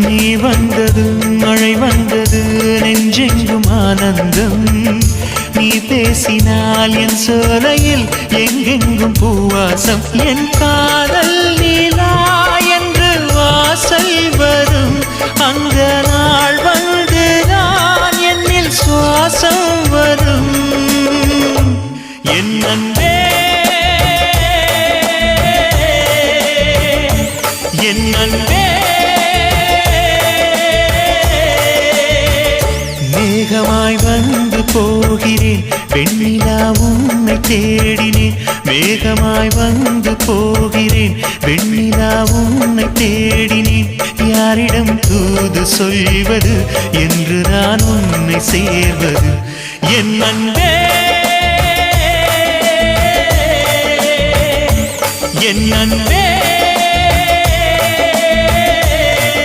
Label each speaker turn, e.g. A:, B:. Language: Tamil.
A: நீ வந்ததும் மழை வந்தது நெஞ்செங்கும் ஆனந்தம் நீ பேசினால் என் சோலையில் எங்கெங்கும் பூவாசம் என் காதல் நீலா என்று வாசல் வரும் அந்த நாள் வந்து நான் என்னில் சுவாசம் வரும் என் அன்பே என் அன்பே மேகமாய் வந்து போகிறேன் வெண்ணிலா உன்னை தேடினேன் மேகமாய் வந்து போகிறேன் வெண்ணிலா உன்னை தேடினேன் யாரிடம் தூது சொல்வது என்று நான் உன்னை சேர்வது என் அன்பே என் அன்பே